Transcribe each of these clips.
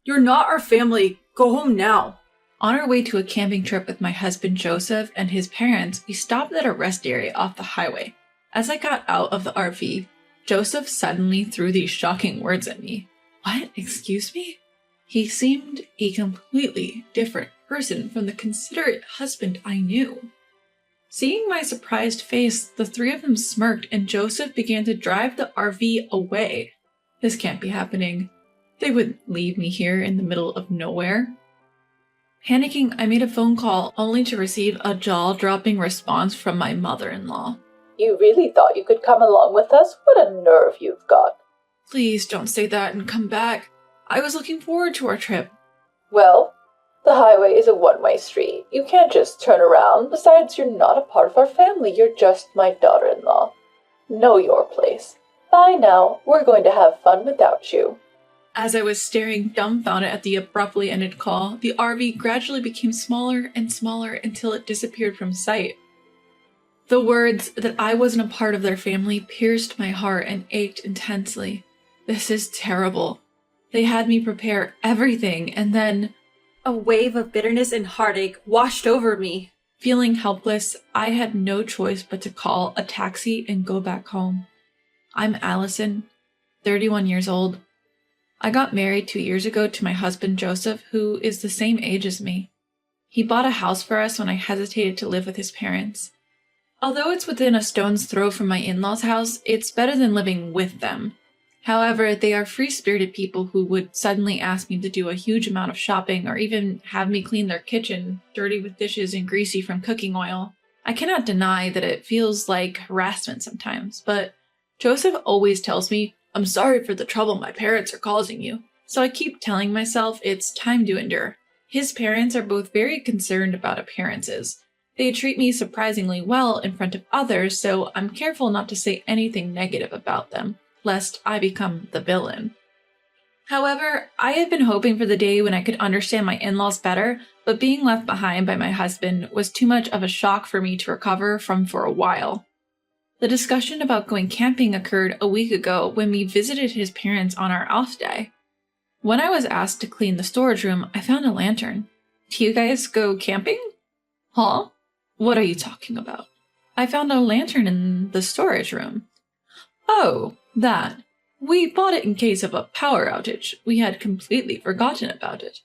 You're not our family. Go home now. On our way to a camping trip with my husband Joseph and his parents, we stopped at a rest area off the highway. As I got out of the RV, Joseph suddenly threw these shocking words at me. What? Excuse me? He seemed a completely different person from the considerate husband I knew. Seeing my surprised face, the three of them smirked and Joseph began to drive the RV away. This can't be happening. They wouldn't leave me here in the middle of nowhere. Panicking, I made a phone call only to receive a jaw-dropping response from my mother-in-law. You really thought you could come along with us? What a nerve you've got. Please don't say that and come back. I was looking forward to our trip. Well, the highway is a one-way street. You can't just turn around. Besides, you're not a part of our family. You're just my daughter-in-law. Know your place. Bye now. We're going to have fun without you. As I was staring dumbfounded at the abruptly ended call, the RV gradually became smaller and smaller until it disappeared from sight. The words that I wasn't a part of their family pierced my heart and ached intensely. This is terrible. They had me prepare everything, and then a wave of bitterness and heartache washed over me. Feeling helpless, I had no choice but to call a taxi and go back home. I'm Allison, 31 years old. I got married 2 years ago to my husband Joseph, who is the same age as me. He bought a house for us when I hesitated to live with his parents. Although it's within a stone's throw from my in-laws' house, it's better than living with them. However, they are free-spirited people who would suddenly ask me to do a huge amount of shopping or even have me clean their kitchen, dirty with dishes and greasy from cooking oil. I cannot deny that it feels like harassment sometimes, but Joseph always tells me, "I'm sorry for the trouble my parents are causing you." So I keep telling myself it's time to endure. His parents are both very concerned about appearances. They treat me surprisingly well in front of others, so I'm careful not to say anything negative about them, lest I become the villain. However, I had been hoping for the day when I could understand my in-laws better, but being left behind by my husband was too much of a shock for me to recover from for a while. The discussion about going camping occurred a week ago when we visited his parents on our off day. When I was asked to clean the storage room, I found a lantern. Do you guys go camping? Huh? What are you talking about? I found a lantern in the storage room. Oh, that. We bought it in case of a power outage. We had completely forgotten about it.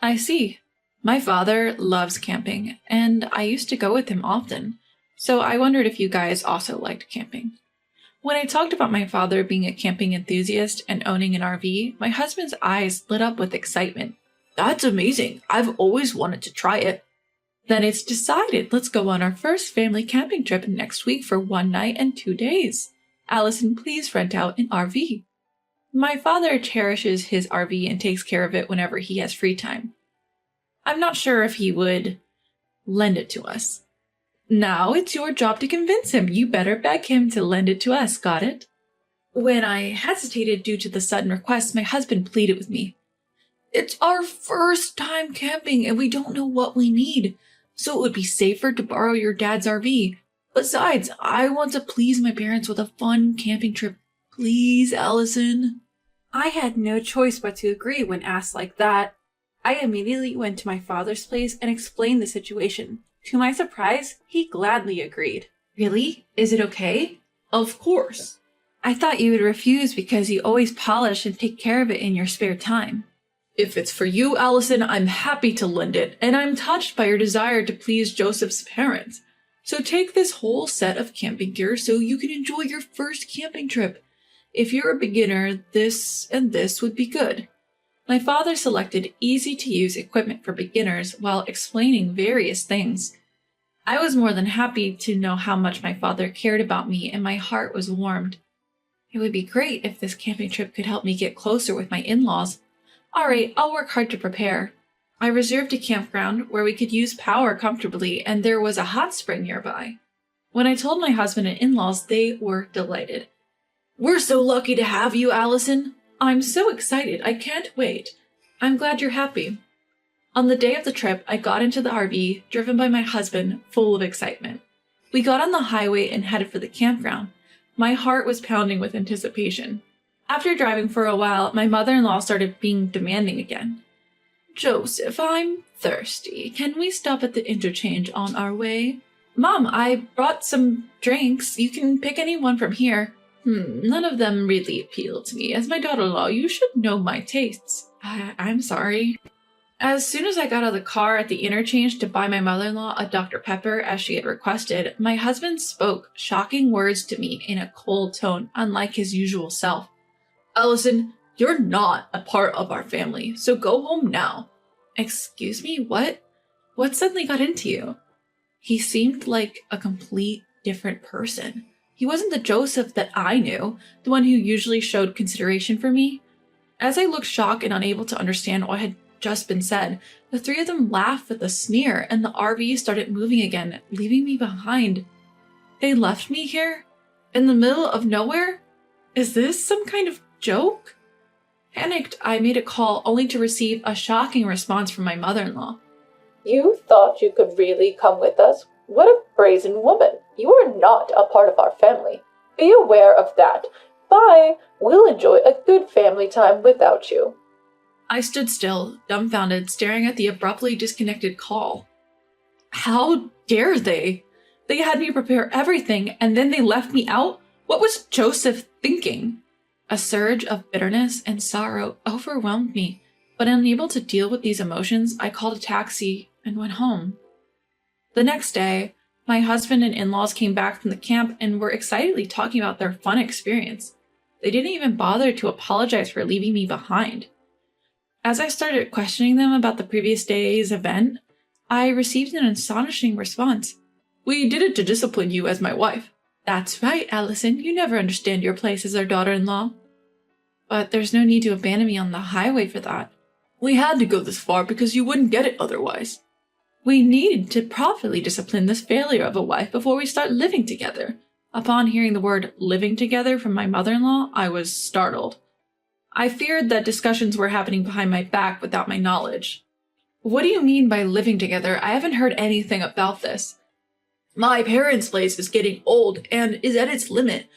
I see. My father loves camping, and I used to go with him often, so I wondered if you guys also liked camping. When I talked about my father being a camping enthusiast and owning an RV, my husband's eyes lit up with excitement. That's amazing. I've always wanted to try it. Then it's decided. Let's go on our first family camping trip next week for 1 night and 2 days. Allison, please rent out an RV. My father cherishes his RV and takes care of it whenever he has free time. I'm not sure if he would lend it to us. Now it's your job to convince him. You better beg him to lend it to us, got it? When I hesitated due to the sudden request, my husband pleaded with me. It's our first time camping and we don't know what we need, so it would be safer to borrow your dad's RV. Besides, I want to please my parents with a fun camping trip. Please, Allison. I had no choice but to agree when asked like that. I immediately went to my father's place and explained the situation. To my surprise, he gladly agreed. Really? Is it okay? Of course. I thought you would refuse because you always polish and take care of it in your spare time. If it's for you, Allison, I'm happy to lend it, and I'm touched by your desire to please Joseph's parents. So take this whole set of camping gear so you can enjoy your first camping trip. If you're a beginner, this and this would be good. My father selected easy-to-use equipment for beginners while explaining various things. I was more than happy to know how much my father cared about me, and my heart was warmed. It would be great if this camping trip could help me get closer with my in-laws. All right, I'll work hard to prepare. I reserved a campground where we could use power comfortably, and there was a hot spring nearby. When I told my husband and in-laws, they were delighted. We're so lucky to have you, Allison. I'm so excited. I can't wait. I'm glad you're happy. On the day of the trip, I got into the RV, driven by my husband, full of excitement. We got on the highway and headed for the campground. My heart was pounding with anticipation. After driving for a while, my mother-in-law started being demanding again. Joseph, I'm thirsty. Can we stop at the interchange on our way? Mom, I brought some drinks. You can pick any one from here. None of them really appeal to me. As my daughter-in-law, you should know my tastes. I'm sorry. As soon as I got out of the car at the interchange to buy my mother-in-law a Dr. Pepper as she had requested, my husband spoke shocking words to me in a cold tone, unlike his usual self. Allison, you're not a part of our family, so go home now. Excuse me, what? What suddenly got into you? He seemed like a complete different person. He wasn't the Joseph that I knew, the one who usually showed consideration for me. As I looked shocked and unable to understand what had just been said, the three of them laughed with a sneer, and the RV started moving again, leaving me behind. They left me here? In the middle of nowhere? Is this some kind of joke? Panicked, I made a call only to receive a shocking response from my mother-in-law. You thought you could really come with us? What a brazen woman. You are not a part of our family. Be aware of that. Bye. We'll enjoy a good family time without you. I stood still, dumbfounded, staring at the abruptly disconnected call. How dare they? They had me prepare everything, and then they left me out? What was Joseph thinking? A surge of bitterness and sorrow overwhelmed me, but unable to deal with these emotions, I called a taxi and went home. The next day, my husband and in-laws came back from the camp and were excitedly talking about their fun experience. They didn't even bother to apologize for leaving me behind. As I started questioning them about the previous day's event, I received an astonishing response. We did it to discipline you as my wife. That's right, Allison. You never understand your place as our daughter-in-law. But there's no need to abandon me on the highway for that. We had to go this far because you wouldn't get it otherwise. We need to properly discipline this failure of a wife before we start living together. Upon hearing the word living together from my mother-in-law, I was startled. I feared that discussions were happening behind my back without my knowledge. What do you mean by living together? I haven't heard anything about this. My parents' place is getting old and is at its limit.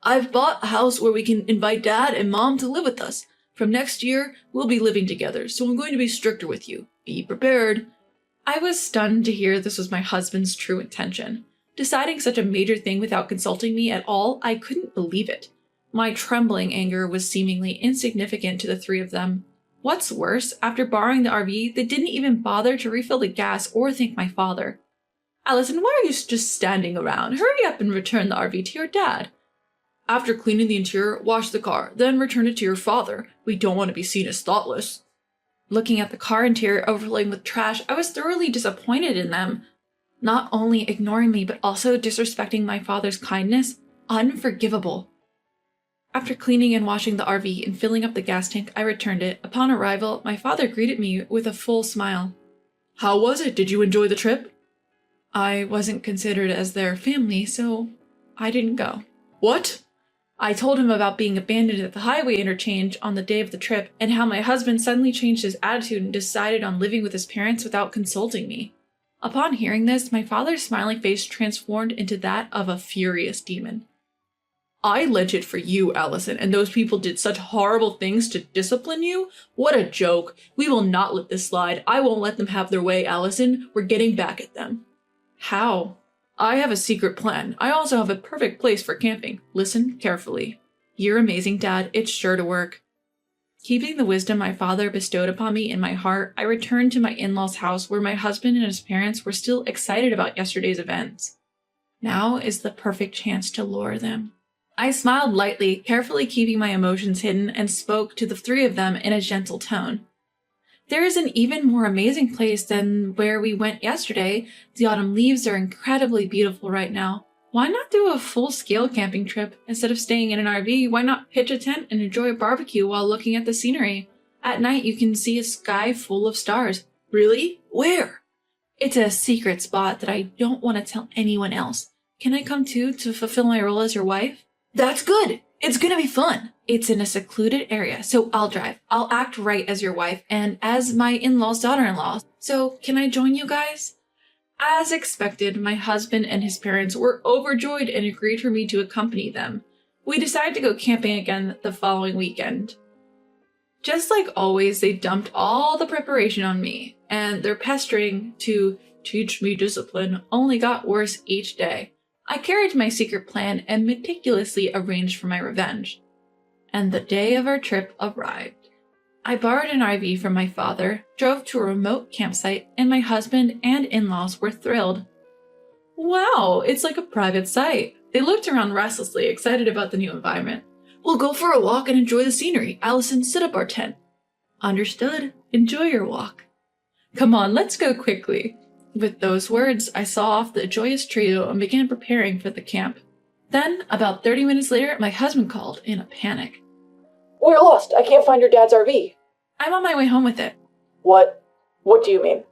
I've bought a house where we can invite Dad and Mom to live with us. From next year, we'll be living together, so I'm going to be stricter with you. Be prepared. I was stunned to hear this was my husband's true intention. Deciding such a major thing without consulting me at all, I couldn't believe it. My trembling anger was seemingly insignificant to the three of them. What's worse, after borrowing the RV, they didn't even bother to refill the gas or thank my father. Allison, why are you just standing around? Hurry up and return the RV to your dad. After cleaning the interior, wash the car, then return it to your father. We don't want to be seen as thoughtless. Looking at the car interior overlaid with trash, I was thoroughly disappointed in them. Not only ignoring me, but also disrespecting my father's kindness. Unforgivable. After cleaning and washing the RV and filling up the gas tank, I returned it. Upon arrival, my father greeted me with a full smile. How was it? Did you enjoy the trip? I wasn't considered as their family, so I didn't go. What? I told him about being abandoned at the highway interchange on the day of the trip and how my husband suddenly changed his attitude and decided on living with his parents without consulting me. Upon hearing this, my father's smiling face transformed into that of a furious demon. I lent it for you, Allison, and those people did such horrible things to discipline you? What a joke. We will not let this slide. I won't let them have their way, Allison. We're getting back at them. How? I have a secret plan. I also have a perfect place for camping. Listen carefully. You're amazing, Dad. It's sure to work. Keeping the wisdom my father bestowed upon me in my heart, I returned to my in-laws' house where my husband and his parents were still excited about yesterday's events. Now is the perfect chance to lure them. I smiled lightly, carefully keeping my emotions hidden, and spoke to the three of them in a gentle tone. There is an even more amazing place than where we went yesterday. The autumn leaves are incredibly beautiful right now. Why not do a full-scale camping trip? Instead of staying in an RV, why not pitch a tent and enjoy a barbecue while looking at the scenery? At night, you can see a sky full of stars. Really? Where? It's a secret spot that I don't want to tell anyone else. Can I come too to fulfill my role as your wife? That's good! It's gonna be fun! It's in a secluded area, so I'll drive. I'll act right as your wife and as my in-law's daughter-in-law. So, can I join you guys? As expected, my husband and his parents were overjoyed and agreed for me to accompany them. We decided to go camping again the following weekend. Just like always, they dumped all the preparation on me, and their pestering to teach me discipline only got worse each day. I carried my secret plan and meticulously arranged for my revenge. And the day of our trip arrived. I borrowed an RV from my father, drove to a remote campsite, and my husband and in-laws were thrilled. Wow, it's like a private site. They looked around restlessly, excited about the new environment. We'll go for a walk and enjoy the scenery. Allison, set up our tent. Understood. Enjoy your walk. Come on, let's go quickly. With those words, I saw off the joyous trio and began preparing for the camp. Then, about 30 minutes later, my husband called in a panic. We're lost. I can't find your dad's RV. I'm on my way home with it. What? What do you mean?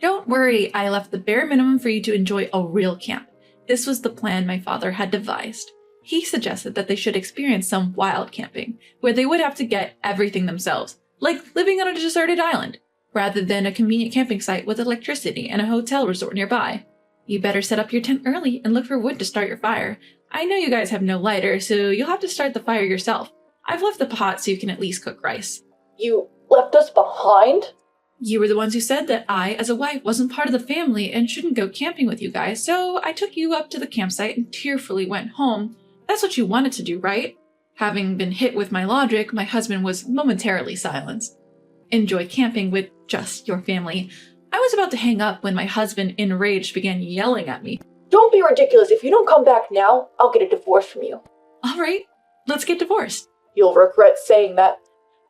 Don't worry, I left the bare minimum for you to enjoy a real camp. This was the plan my father had devised. He suggested that they should experience some wild camping, where they would have to get everything themselves, like living on a deserted island, rather than a convenient camping site with electricity and a hotel resort nearby. You better set up your tent early and look for wood to start your fire. I know you guys have no lighter, so you'll have to start the fire yourself. I've left the pot so you can at least cook rice. You left us behind? You were the ones who said that I, as a wife, wasn't part of the family and shouldn't go camping with you guys, so I took you up to the campsite and tearfully went home. That's what you wanted to do, right? Having been hit with my logic, my husband was momentarily silenced. Enjoy camping with just your family. I was about to hang up when my husband, enraged, began yelling at me. Don't be ridiculous. If you don't come back now, I'll get a divorce from you. All right, let's get divorced. You'll regret saying that.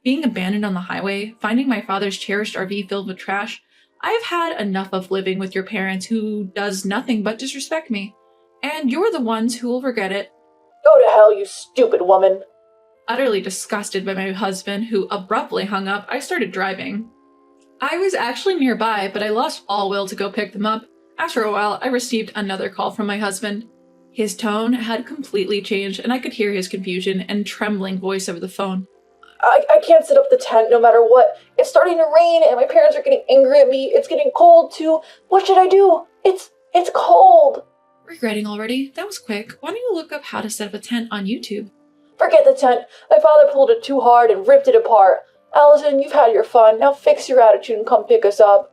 Being abandoned on the highway, finding my father's cherished RV filled with trash, I have had enough of living with your parents who does nothing but disrespect me. And you're the ones who will regret it. Go to hell, you stupid woman. Utterly disgusted by my husband, who abruptly hung up, I started driving. I was actually nearby, but I lost all will to go pick them up. After a while, I received another call from my husband. His tone had completely changed, and I could hear his confusion and trembling voice over the phone. I can't set up the tent no matter what. It's starting to rain and my parents are getting angry at me. It's getting cold too. What should I do? It's cold. Regretting already? That was quick. Why don't you look up how to set up a tent on YouTube? Forget the tent. My father pulled it too hard and ripped it apart. Allison, you've had your fun. Now fix your attitude and come pick us up.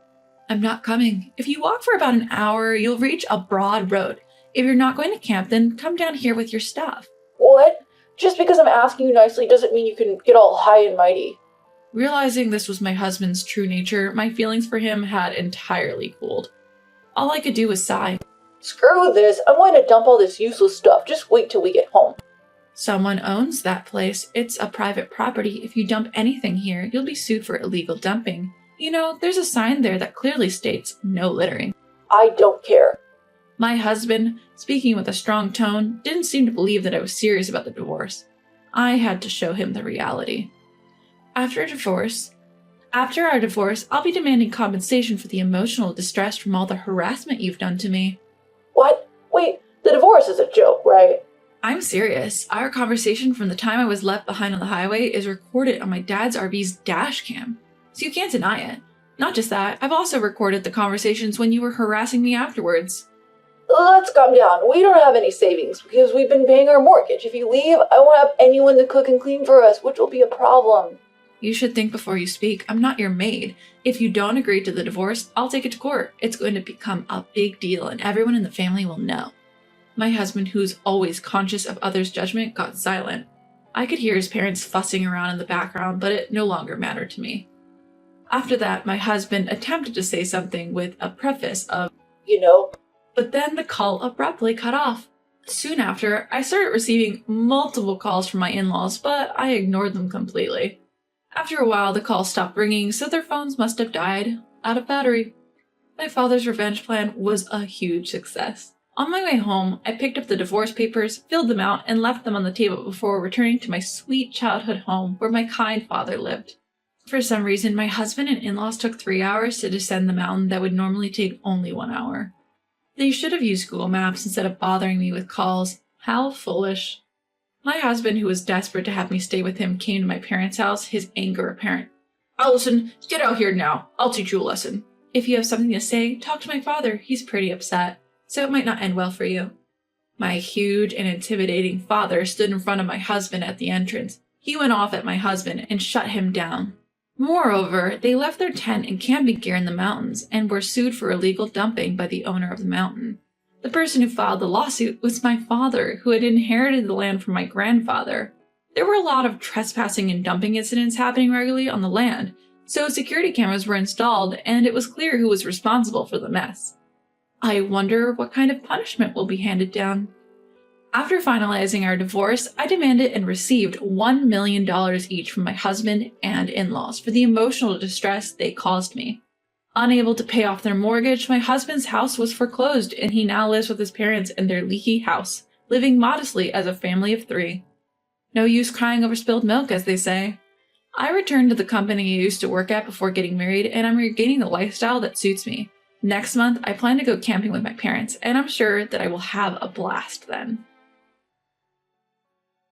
I'm not coming. If you walk for about an hour, you'll reach a broad road. If you're not going to camp, then come down here with your stuff. What? Just because I'm asking you nicely doesn't mean you can get all high and mighty. Realizing this was my husband's true nature, my feelings for him had entirely cooled. All I could do was sigh. Screw this. I'm going to dump all this useless stuff. Just wait till we get home. Someone owns that place. It's a private property. If you dump anything here, you'll be sued for illegal dumping. You know, there's a sign there that clearly states no littering. I don't care. My husband, speaking with a strong tone, didn't seem to believe that I was serious about the divorce. I had to show him the reality. After our divorce, I'll be demanding compensation for the emotional distress from all the harassment you've done to me. What? Wait, the divorce is a joke, right? I'm serious. Our conversation from the time I was left behind on the highway is recorded on my dad's RV's dash cam, so you can't deny it. Not just that, I've also recorded the conversations when you were harassing me afterwards. Let's calm down. We don't have any savings because we've been paying our mortgage. If you leave, I won't have anyone to cook and clean for us, which will be a problem. You should think before you speak. I'm not your maid. If you don't agree to the divorce, I'll take it to court. It's going to become a big deal and everyone in the family will know. My husband, who's always conscious of others' judgment, got silent. I could hear his parents fussing around in the background, but it no longer mattered to me. After that, my husband attempted to say something with a preface of, but then the call abruptly cut off. Soon after, I started receiving multiple calls from my in-laws, but I ignored them completely. After a while, the calls stopped ringing, so their phones must have died out of battery. My father's revenge plan was a huge success. On my way home, I picked up the divorce papers, filled them out, and left them on the table before returning to my sweet childhood home where my kind father lived. For some reason, my husband and in-laws took 3 hours to descend the mountain that would normally take only 1 hour. They should have used Google Maps instead of bothering me with calls. How foolish. My husband, who was desperate to have me stay with him, came to my parents' house, his anger apparent. Allison, get out here now. I'll teach you a lesson. If you have something to say, talk to my father. He's pretty upset, so it might not end well for you. My huge and intimidating father stood in front of my husband at the entrance. He went off at my husband and shut him down. Moreover, they left their tent and camping gear in the mountains and were sued for illegal dumping by the owner of the mountain. The person who filed the lawsuit was my father, who had inherited the land from my grandfather. There were a lot of trespassing and dumping incidents happening regularly on the land, so security cameras were installed and it was clear who was responsible for the mess. I wonder what kind of punishment will be handed down. After finalizing our divorce, I demanded and received $1 million each from my husband and in-laws for the emotional distress they caused me. Unable to pay off their mortgage, my husband's house was foreclosed and he now lives with his parents in their leaky house, living modestly as a family of 3. No use crying over spilled milk, as they say. I returned to the company I used to work at before getting married, and I'm regaining the lifestyle that suits me. Next month, I plan to go camping with my parents, and I'm sure that I will have a blast then.